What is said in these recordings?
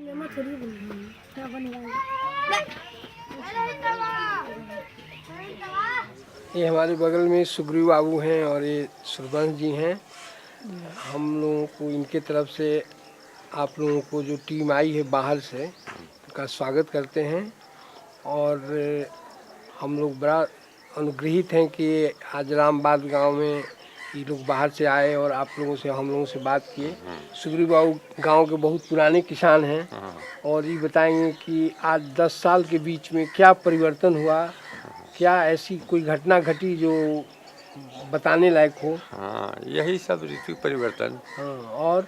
ये हमारे बगल में सुग्रीव बाबू हैं और ये सुरवंश जी हैं। हम लोगों को इनके तरफ से आप लोगों को जो टीम आई है बाहर से उनका स्वागत करते हैं और हम लोग बड़ा अनुग्रहित हैं कि आज रामबाद गांव में ये लोग बाहर से आए और आप लोगों से हम लोगों से बात किए। सुग्रीव बाबू गांव के बहुत पुराने किसान हैं और ये बताएंगे कि आज 10 साल के बीच में क्या परिवर्तन हुआ, क्या ऐसी कोई घटना घटी जो बताने लायक हो। हाँ, यही सब ऋतु परिवर्तन। हाँ, और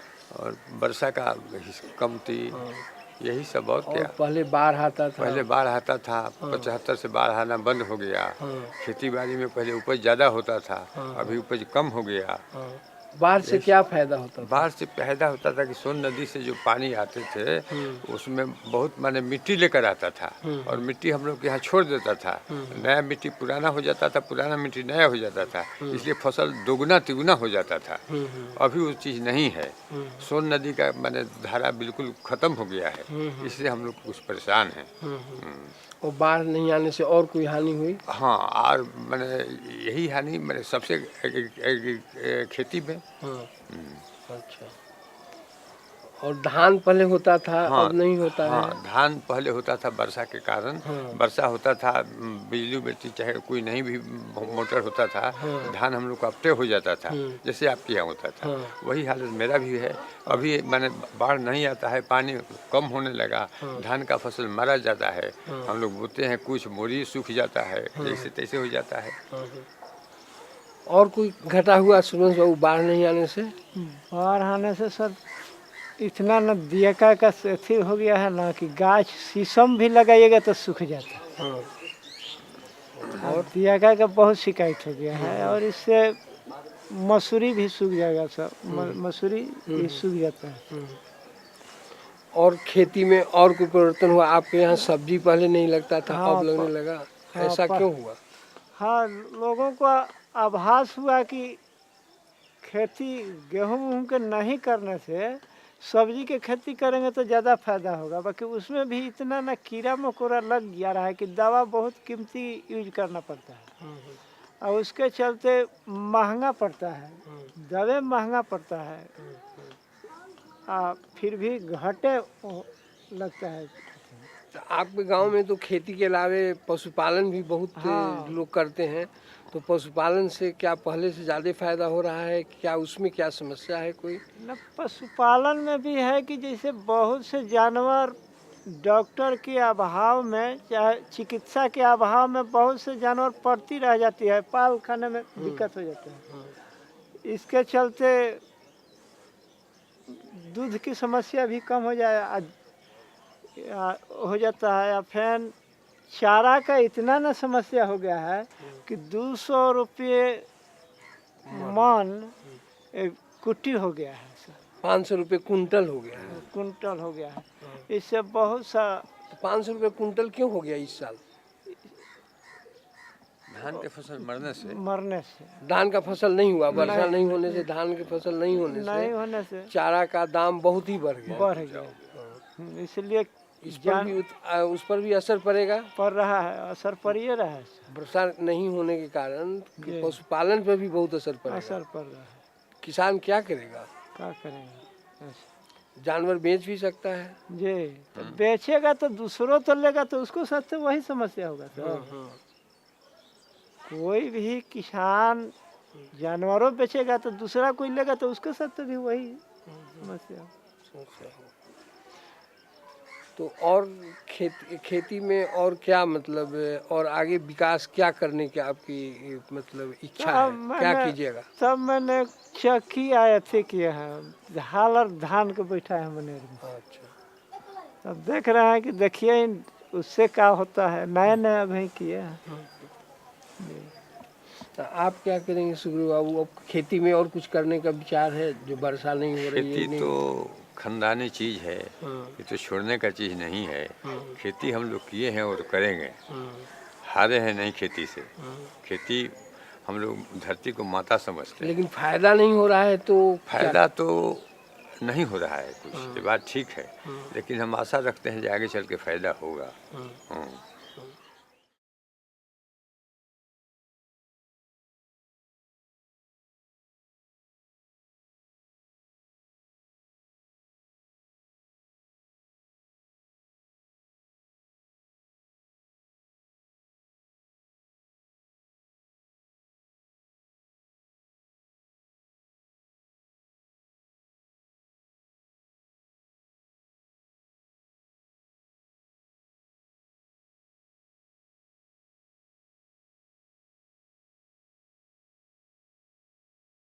वर्षा का कमती। हाँ, यही सब और क्या। पहले बाढ़ आता था। पहले बाढ़ आता था। 75 से बाढ़ आना बंद हो गया। हाँ, खेती बाड़ी में पहले उपज ज़्यादा होता था। हाँ, अभी उपज कम हो गया। हाँ। बाढ़ से क्या फायदा होता था? बाढ़ से फायदा होता था कि सोन नदी से जो पानी आते थे उसमें बहुत माने मिट्टी लेकर आता था और मिट्टी हम लोग के यहाँ छोड़ देता था। नया मिट्टी पुराना हो जाता था, पुराना मिट्टी नया हो जाता था, इसलिए फसल दोगुना तिगुना हो जाता था। अभी वो चीज़ नहीं है। सोन नदी का माने धारा बिल्कुल ख़त्म हो गया है, इसलिए हम लोग कुछ परेशान हैं। और बाढ़ नहीं आने से और कोई हानि हुई? हाँ, और मैंने यही हानि मैंने सबसे खेती में। अच्छा। और धान पहले होता था, हाँ, अब नहीं होता हाँ, है। धान पहले होता था वर्षा के कारण। वर्षा होता था, बिजली बत्ती चाहे कोई नहीं भी मोटर होता था, धान हम लोग का अपटे हो जाता था, जैसे आपके यहाँ होता था। वही हालत मेरा भी है। अभी मैंने बाढ़ नहीं आता है, पानी कम होने लगा, धान का फसल मारा जाता है। हम लोग बोते हैं, कुछ मोरी सूख जाता है, जैसे तैसे हो जाता है। और कोई घटा हुआ सुरवंश बाबू बाढ़ नहीं आने से? बाढ़ आने से सर इतना न दियका का अथी हो गया है ना कि गाछ शीशम भी लगाइएगा तो सूख जाता है। और दियका का बहुत शिकायत हो गया है और इससे मसूरी भी सूख जाएगा सर। मसूरी भी सूख जाता है। और खेती में और कोई परिवर्तन हुआ? आपके यहाँ सब्जी पहले नहीं लगता था, हाँ, अब लगने लगा, ऐसा क्यों हुआ? हाँ, लोगों को आभास हुआ कि खेती गेहूं के नहीं करने से सब्जी के खेती करेंगे तो ज़्यादा फायदा होगा। बाकी उसमें भी इतना ना कीड़ा मकोड़ा लग जा रहा है कि दवा बहुत कीमती यूज करना पड़ता है और उसके चलते महंगा पड़ता है, दवा महंगा पड़ता है। फिर भी घाटे लगता है। तो आपके गांव में तो खेती के अलावे पशुपालन भी बहुत लोग करते हैं, तो पशुपालन से क्या पहले से ज़्यादा फायदा हो रहा है? क्या उसमें क्या समस्या है कोई? न, पशुपालन में भी है कि जैसे बहुत से जानवर डॉक्टर के अभाव में, चाहे चिकित्सा के अभाव में बहुत से जानवर पड़ती रह जाती है, पाल खाने में दिक्कत हो जाती है। इसके चलते दूध की समस्या भी कम हो जाता है। या फिर चारा का इतना ना समस्या हो गया है कि 200 रुपये मन कुट्टी हो गया है सर। 500 रुपये कुंटल हो गया है। कुंटल हो गया है। इससे बहुत सा। तो 500 रुपये कुंटल क्यों हो गया इस साल? धान के फसल मरने से धान का फसल नहीं हुआ, वर्षा नहीं होने से धान की फसल नहीं होने से चारा का दाम बहुत ही बढ़ गया। इसलिए उस पर भी असर पड़ेगा, पड़ रहा है, असर पड़ ही रहा है। वर्षा नहीं होने के कारण पशुपालन पर भी बहुत असर पड़ रहा है। किसान क्या करेगा? क्या करेगा? जानवर बेच भी सकता है जी, तो बेचेगा तो दूसरों तो लेगा तो उसको साथ तो वही समस्या होगा सर। कोई भी किसान जानवरों बेचेगा तो दूसरा कोई लेगा तो उसके साथ तो भी वही समस्या होगा। तो और खेती में और क्या मतलब और आगे विकास क्या करने की आपकी मतलब इच्छा है? क्या कीजिएगा? तब मैंने चक्की आए थे किए हैं, हाल और धान को बैठा है मनेर में। अच्छा। तब देख रहे हैं कि देखिए उससे क्या होता है, नया नया अभी किए हैं। तो आप क्या करेंगे सुग्रीव बाबू? अब खेती में और कुछ करने का विचार है जो वर्षा नहीं हो रही है? खेती तो खानदानी चीज़ है, ये तो छोड़ने का चीज़ नहीं है। खेती हम लोग किए हैं और करेंगे, हारे हैं नहीं खेती से। खेती हम लोग धरती को माता समझते हैं। लेकिन फायदा नहीं हो रहा है तो फायदा तो नहीं हो रहा है कुछ, ये बात ठीक है, लेकिन हम आशा रखते हैं कि आगे चल के फायदा होगा।